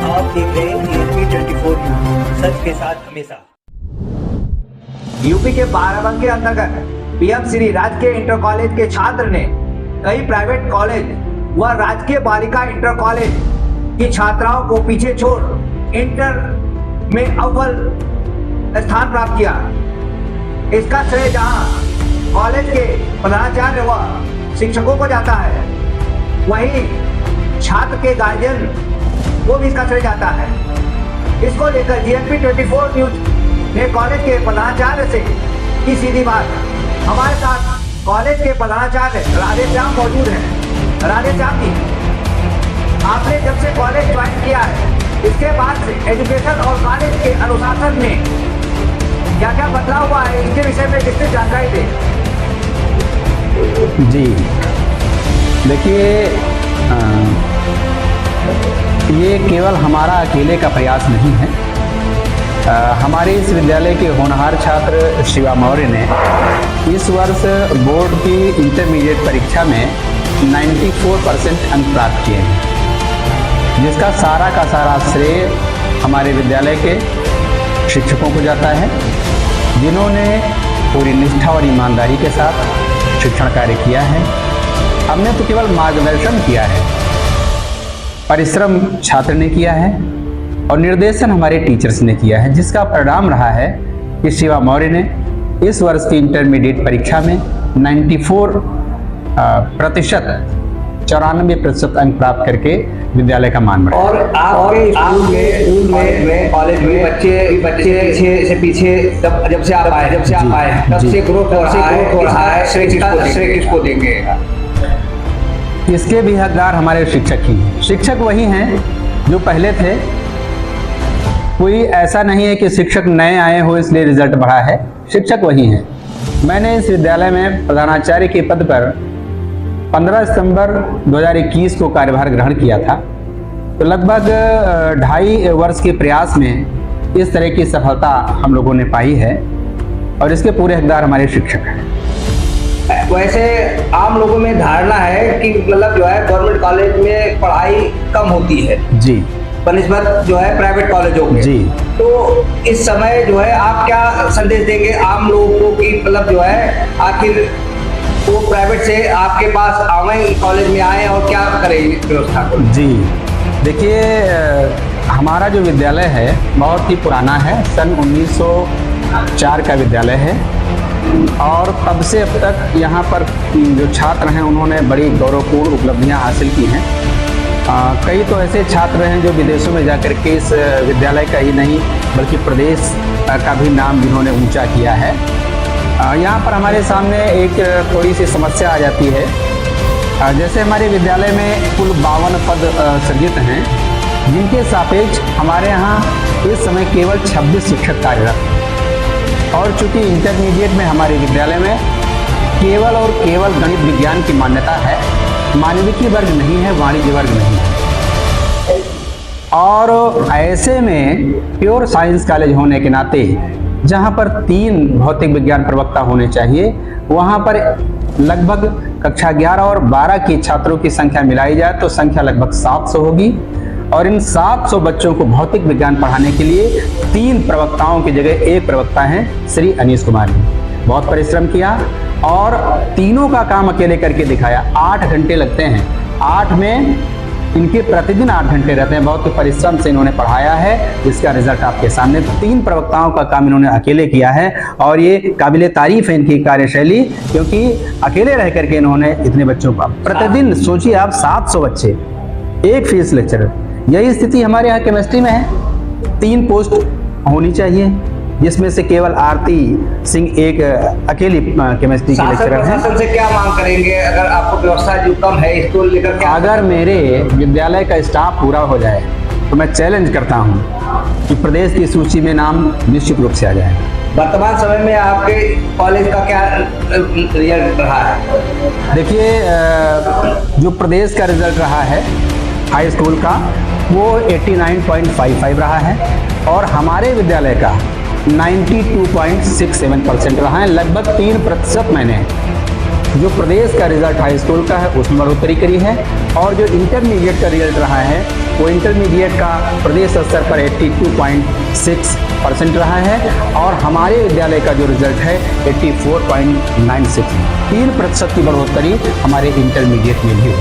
आप देख रहे हैं AP24 न्यूज़, सच के साथ हमेशा। यूपी के बाराबंकी अंतर्गत पीएम श्री राजकीय इंटर कॉलेज के छात्र ने कई प्राइवेट कॉलेज व राजकीय बालिका इंटर कॉलेज की छात्राओं को पीछे छोड़ इंटर में अव्वल स्थान प्राप्त किया। इसका श्रेय जहां कॉलेज के प्रधानाचार्य व शिक्षकों को जाता है, वहीं छात्र के गार्जियन को भी इसका श्रेय जाता है। इसको लेकर GNP24 न्यूज ने कॉलेज के प्रधानाचार्य से की सीधी बात। हमारे साथ कॉलेज के प्रधानाचार्य राधेश्याम मौजूद हैं। राधेश्याम जी, आपने जब से कॉलेज ज्वाइन किया है, इसके बाद से एजुकेशन और कॉलेज के अनुशासन में क्या क्या बदलाव हुआ है, इसके विषय में विस्तृत जानकारी दें। जी देखिए, ये केवल हमारा अकेले का प्रयास नहीं है। हमारे इस विद्यालय के होनहार छात्र शिवा मौर्य ने इस वर्ष बोर्ड की इंटरमीडिएट परीक्षा में 94% अंक प्राप्त किए हैं, जिसका सारा का सारा श्रेय हमारे विद्यालय के शिक्षकों को जाता है, जिन्होंने पूरी निष्ठा और ईमानदारी के साथ शिक्षण कार्य किया है। हमने तो केवल मार्गदर्शन किया है, परिश्रम छात्र ने किया है और निर्देशन हमारे टीचर्स ने किया है, जिसका परिणाम रहा है कि शिवा मौर्य ने इस वर्ष की इंटरमीडिएट परीक्षा में 94% अंक प्राप्त करके विद्यालय का मान बढ़ाया। और आपके स्कूल में कॉलेज में बच्चे से पीछे जब से आप आए तब से ग्रोथ हो रहा है, श्रेय किसको देंगे? इसके भी हकदार हमारे शिक्षक ही हैं। शिक्षक वही हैं जो पहले थे। कोई ऐसा नहीं है कि शिक्षक नए आए हो इसलिए रिजल्ट बढ़ा है, शिक्षक वही हैं। मैंने इस विद्यालय में प्रधानाचार्य के पद पर 15 सितंबर 2021 को कार्यभार ग्रहण किया था। तो लगभग 2.5 वर्ष के प्रयास में इस तरह की सफलता हम लोगों ने पाई है और इसके पूरे हकदार हमारे शिक्षक हैं। वैसे आम लोगों में धारणा है कि मतलब जो है गवर्नमेंट कॉलेज में पढ़ाई कम होती है जी, बनिस्बत जो है प्राइवेट कॉलेजों के। जी, तो इस समय जो है आप क्या संदेश देंगे आम लोगों को कि मतलब जो है आखिर वो प्राइवेट से आपके पास आवे, कॉलेज में आए और क्या करें व्यवस्था को? जी देखिए, हमारा जो विद्यालय है बहुत ही पुराना है, सन 1904 का विद्यालय है और तब से अब तक यहाँ पर जो छात्र हैं उन्होंने बड़ी गौरवपूर्ण उपलब्धियाँ हासिल की हैं। कई तो ऐसे छात्र हैं जो विदेशों में जाकर के इस विद्यालय का ही नहीं बल्कि प्रदेश का भी नाम जिन्होंने ऊंचा किया है। यहाँ पर हमारे सामने एक थोड़ी सी समस्या आ जाती है। जैसे हमारे विद्यालय में कुल 52 पद सृजित हैं, जिनके सापेक्ष हमारे यहाँ इस समय केवल 26 शिक्षक कार्यरत हैं। और चूंकि इंटरमीडिएट में हमारे विद्यालय में केवल और केवल गणित विज्ञान की मान्यता है, मानविकी वर्ग नहीं है, वाणिज्य वर्ग नहीं है। और ऐसे में प्योर साइंस कॉलेज होने के नाते जहाँ पर 3 भौतिक विज्ञान प्रवक्ता होने चाहिए, वहाँ पर लगभग कक्षा 11 और 12 की छात्रों की संख्या मिलाई जाए तो संख्या लगभग 700 होगी। और इन 700 बच्चों को भौतिक विज्ञान पढ़ाने के लिए 3 प्रवक्ताओं की जगह 1 प्रवक्ता हैं श्री अनीश कुमार जी। बहुत परिश्रम किया और तीनों का काम अकेले करके दिखाया। 8 घंटे लगते हैं, 8 में इनके प्रतिदिन 8 घंटे रहते हैं। बहुत परिश्रम से इन्होंने पढ़ाया है, इसका रिजल्ट आपके सामने। 3 प्रवक्ताओं का काम इन्होंने अकेले किया है और ये काबिले तारीफ है इनकी कार्यशैली, क्योंकि अकेले रह करके इन्होंने इतने बच्चों का प्रतिदिन, सोचिए आप, 700 बच्चे, 1 फीस लेक्चरर। यही स्थिति हमारे यहाँ केमिस्ट्री में है। 3 पोस्ट होनी चाहिए, जिसमें से केवल आरती सिंह एक अकेली केमिस्ट्री की लेक्चरर हैं। शासन से क्या मांग करेंगे अगर आपको व्यवस्था जो कम है इसको लेकर? क्या अगर मेरे विद्यालय का स्टाफ पूरा हो जाए तो मैं चैलेंज करता हूँ कि प्रदेश की सूची में नाम निश्चित रूप से आ जाए। वर्तमान समय में आपके कॉलेज का क्या रिजल्ट रहा है? देखिए, जो प्रदेश का रिजल्ट रहा है हाई स्कूल का वो 89.55 रहा है और हमारे विद्यालय का 92.67% रहा है। लगभग 3% मैंने जो प्रदेश का रिजल्ट हाई स्कूल का है उसमें बढ़ोतरी करी है और जो इंटरमीडिएट का रिजल्ट रहा है वो इंटरमीडिएट का प्रदेश स्तर पर 82.6% रहा है और हमारे विद्यालय का जो रिजल्ट है 84.96, 3% की बढ़ोतरी हमारे इंटरमीडिएट में भी हुई।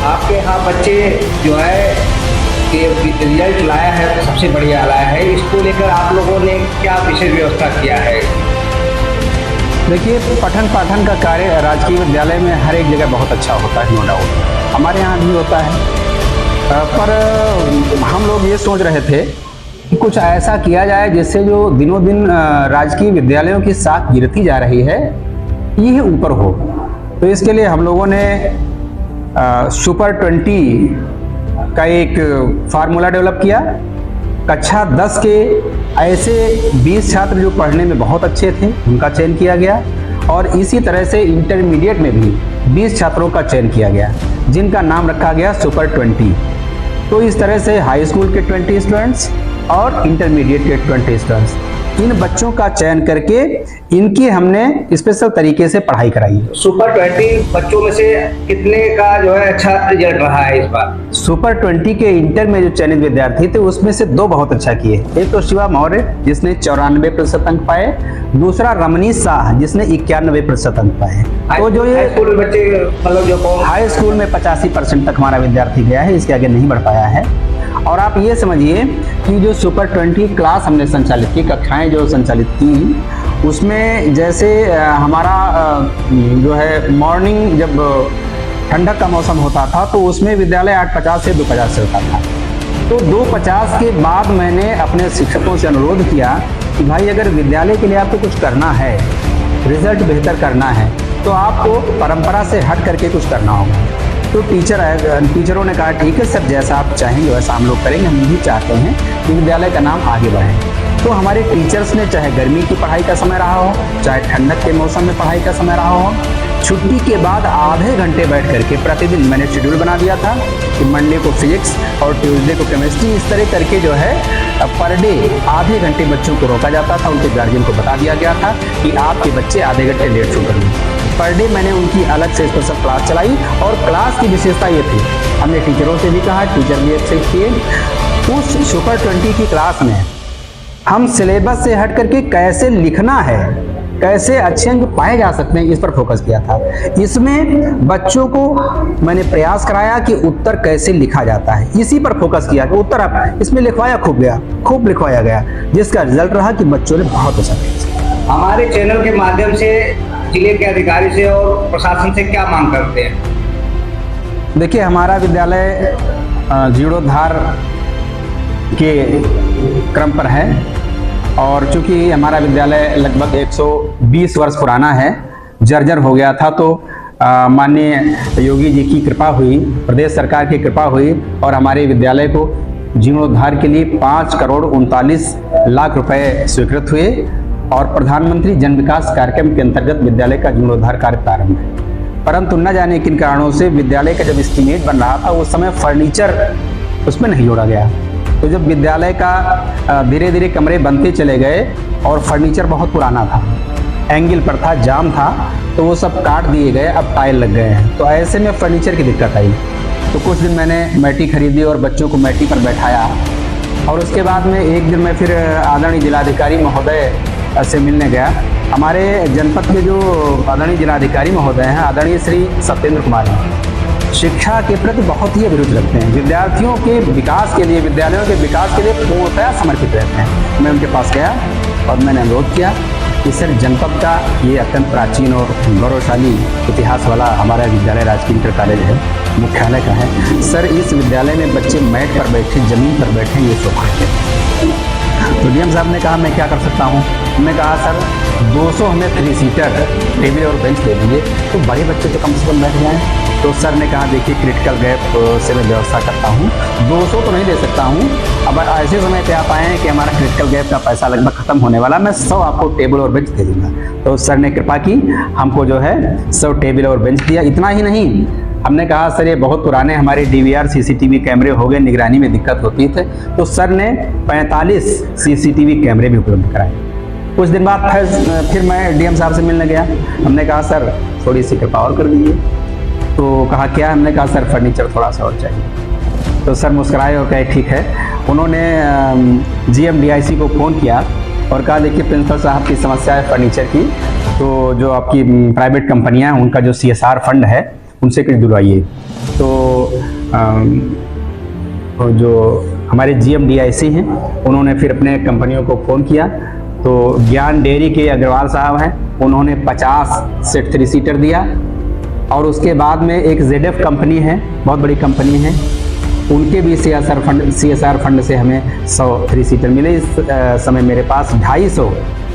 आपके यहाँ बच्चे जो है कि रिजल्ट लाया है तो सबसे बढ़िया लाया है, इसको लेकर आप लोगों ने क्या विशेष व्यवस्था किया है? देखिए, पठन पाठन का कार्य राजकीय विद्यालय में हर एक जगह बहुत अच्छा होता है, नो डाउट, हमारे यहाँ भी होता है। पर हम लोग ये सोच रहे थे कि कुछ ऐसा किया जाए जिससे जो दिनों दिन राजकीय विद्यालयों की साख गिरती जा रही है ये ऊपर हो। तो इसके लिए हम लोगों ने सुपर 20 का एक फार्मूला डेवलप किया। कक्षा 10 के ऐसे 20 छात्र जो पढ़ने में बहुत अच्छे थे उनका चयन किया गया और इसी तरह से इंटरमीडिएट में भी 20 छात्रों का चयन किया गया जिनका नाम रखा गया सुपर 20। तो इस तरह से हाई स्कूल के 20 स्टूडेंट्स और इंटरमीडिएट के 20 स्टूडेंट्स, इन बच्चों का चयन करके इनकी हमने स्पेशल तरीके से पढ़ाई कराई है। सुपर 20 बच्चों में से कितने का जो है अच्छा रिजल्ट रहा है इस बार? सुपर 20 के इंटर में जो चयनित विद्यार्थी थे उसमें से 2 बहुत अच्छा किए। एक तो शिवा मौर्य जिसने 94% अंक पाए, दूसरा रमनीश शाह जिसने 91% अंक पाए। तो जो ये स्कूल बच्चे मतलब जो हाई स्कूल में 85% तक हमारा विद्यार्थी गया है, इसके आगे नहीं बढ़ पाया है। और आप ये समझिए कि जो सुपर 20 क्लास हमने संचालित की, कक्षाएं जो संचालित की, उसमें जैसे हमारा जो है मॉर्निंग जब ठंडक का मौसम होता था तो उसमें विद्यालय 8:50 से 2:50 चलता था। तो 2:50 के बाद मैंने अपने शिक्षकों से अनुरोध किया कि भाई अगर विद्यालय के लिए आपको कुछ करना है, रिजल्ट बेहतर करना है, तो आपको परंपरा से हट करके कुछ करना होगा। तो टीचरों ने कहा ठीक है सर, जैसा आप चाहेंगे वैसा हम लोग करेंगे, हम भी चाहते हैं कि विद्यालय का नाम आगे बढ़े। तो हमारे टीचर्स ने चाहे गर्मी की पढ़ाई का समय रहा हो, चाहे ठंडक के मौसम में पढ़ाई का समय रहा हो, छुट्टी के बाद आधे घंटे बैठ करके प्रतिदिन मैंने शेड्यूल बना दिया था कि मंडे को फिजिक्स और ट्यूसडे को केमिस्ट्री, इस तरह करके जो है पर डे आधे घंटे बच्चों को रोका जाता था। उनके गार्जियन को बता दिया गया था कि आपके बच्चे आधे घंटे लेट शो करेंगे। पर डे मैंने उनकी अलग से स्पेशल क्लास चलाई और क्लास की विशेषता ये थी, हमने टीचरों से भी कहा, टीचर भी एक्सेप्ट किए। उस सुपर 20 की क्लास में हम सिलेबस से हट करके कैसे लिखना है, कैसे अच्छे अंक पाए जा सकते हैं, इस पर फोकस किया था। इसमें बच्चों को मैंने प्रयास कराया कि उत्तर कैसे लिखा जाता है, इसी पर फोकस किया कि उत्तर आप इसमें लिखवाया खूब लिखवाया गया, जिसका रिजल्ट रहा कि बच्चों ने बहुत अच्छा किया। हमारे चैनल के माध्यम से जिले के अधिकारी से और प्रशासन से क्या मांग करते हैं? देखिए, हमारा विद्यालय जीर्णोद्धार के क्रम पर है और चूंकि हमारा विद्यालय लगभग 120 वर्ष पुराना है, जर्जर हो गया था, तो माननीय योगी जी की कृपा हुई, प्रदेश सरकार की कृपा हुई और हमारे विद्यालय को जीर्णोद्धार के लिए 5,39,00,000 रुपए स्वीकृत हुए और प्रधानमंत्री जन विकास कार्यक्रम के अंतर्गत विद्यालय का जीर्णोद्धार कार्य प्रारंभ है। परंतु न जाने किन कारणों से विद्यालय का जब एस्टीमेट बन रहा था उस समय फर्नीचर उसमें नहीं जोड़ा गया। तो जब विद्यालय का धीरे धीरे कमरे बनते चले गए और फर्नीचर बहुत पुराना था, एंगल पर था, जाम था, तो वो सब काट दिए गए, अब टाइल लग गए हैं। तो ऐसे में फर्नीचर की दिक्कत आई। तो कुछ दिन मैंने मैटी खरीदी और बच्चों को मैटी पर बैठाया और उसके बाद में एक दिन मैं फिर आदरणीय जिलाधिकारी महोदय से मिलने गया। हमारे जनपद के जो आदरणीय जिलाधिकारी महोदय हैं, आदरणीय श्री सत्येंद्र कुमार जी, शिक्षा के प्रति बहुत ही अभिरुचि रखते हैं, विद्यार्थियों के विकास के लिए, विद्यालयों के विकास के लिए पूर्णतः समर्पित रहते हैं। मैं उनके पास गया और मैंने अनुरोध किया कि सर, जनपद का ये अत्यंत प्राचीन और गौरवशाली इतिहास वाला हमारा विद्यालय राजकीय इंटर कॉलेज है, मुख्यालय का है। सर, इस विद्यालय में बच्चे मैट पर बैठे, जमीन पर बैठे, ये सौभाग्य है। तो डीएम साहब ने कहा मैं क्या कर सकता हूँ। हमने कहा सर 200 हमें 3 सीटर टेबल और बेंच दे दीजिए तो बड़े बच्चे तो कम से कम बैठ जाएँ। तो सर ने कहा देखिए क्रिटिकल गैप से मैं व्यवस्था करता हूँ, 200 तो नहीं दे सकता हूँ, अब ऐसे समय पे आप आए हैं कि हमारा क्रिटिकल गैप का पैसा लगभग खत्म होने वाला, मैं 100 आपको टेबल और बेंच दे दूँगा। तो सर ने कृपा की, हमको जो है 100 टेबल और बेंच दिया। इतना ही नहीं, हमने कहा सर ये बहुत पुराने हमारे DVR CCTV कैमरे हो गए, निगरानी में दिक्कत होती थे, तो सर ने 45 CCTV कैमरे भी उपलब्ध कराए। कुछ दिन बाद फिर मैं डीएम साहब से मिलने गया। हमने कहा सर थोड़ी सी कृपा और कर दीजिए। तो कहा क्या? हमने कहा सर फर्नीचर थोड़ा सा और चाहिए। तो सर मुस्कुराए और कहे ठीक है। उन्होंने GMDIC को फ़ोन किया और कहा देखिए प्रिंसिपल साहब की समस्या है फर्नीचर की, तो जो आपकी प्राइवेट कंपनियां हैं उनका जो CSR फंड है उनसे कुछ दिलवाइए। तो जो हमारे GMDIC हैं उन्होंने फिर अपने कंपनियों को फ़ोन किया, तो ज्ञान डेयरी के अग्रवाल साहब हैं, उन्होंने 50 सेट 3 सीटर दिया। और उसके बाद में एक ZF कंपनी है, बहुत बड़ी कंपनी है, उनके भी CSR फंड से हमें 100 3 सीटर मिले। इस समय मेरे पास 250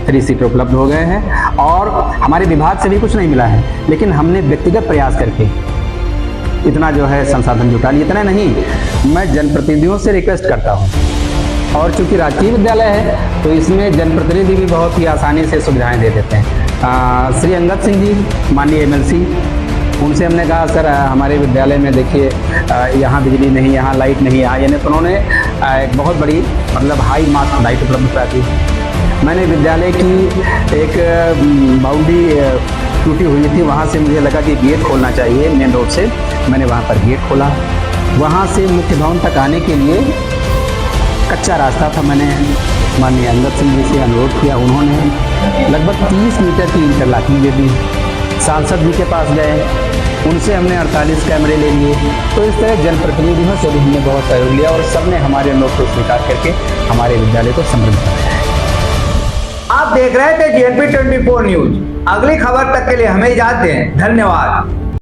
3 सीटर उपलब्ध हो गए हैं और हमारे विभाग से भी कुछ नहीं मिला है, लेकिन हमने व्यक्तिगत प्रयास करके इतना जो है संसाधन जुटा लिया। इतना नहीं, मैं जनप्रतिनिधियों से रिक्वेस्ट करता हूँ, और चूंकि राजकीय विद्यालय है तो इसमें जनप्रतिनिधि भी बहुत ही आसानी से सुविधाएं दे देते हैं। श्री अंगद सिंह जी माननीय MLC, उनसे हमने कहा सर हमारे विद्यालय में देखिए यहाँ बिजली नहीं, यहाँ लाइट नहीं, यहाँ यानी, तो उन्होंने एक बहुत बड़ी मतलब हाई मार्क्स लाइट उपलब्ध करा दी। मैंने विद्यालय की एक बाउंड्री टूटी हुई थी, वहाँ से मुझे लगा कि गेट खोलना चाहिए मेन रोड से, मैंने वहाँ पर गेट खोला। वहाँ से मुख्य भवन तक आने के लिए कच्चा रास्ता था, मैंने माननीय अंगद सिंह जी से अनुरोध किया, उन्होंने लगभग 30 मीटर की इंटरलॉकिंग दे दी। सांसद जी के पास गए, उनसे हमने 48 कैमरे ले लिए। तो इस तरह जनप्रतिनिधियों से भी हमने बहुत सहयोग लिया और सबने हमारे अनुरोध को स्वीकार करके हमारे विद्यालय को समृद्ध बनाया है। आप देख रहे थे GLP 24 न्यूज। अगली खबर तक के लिए हमें इजाजत दें। धन्यवाद।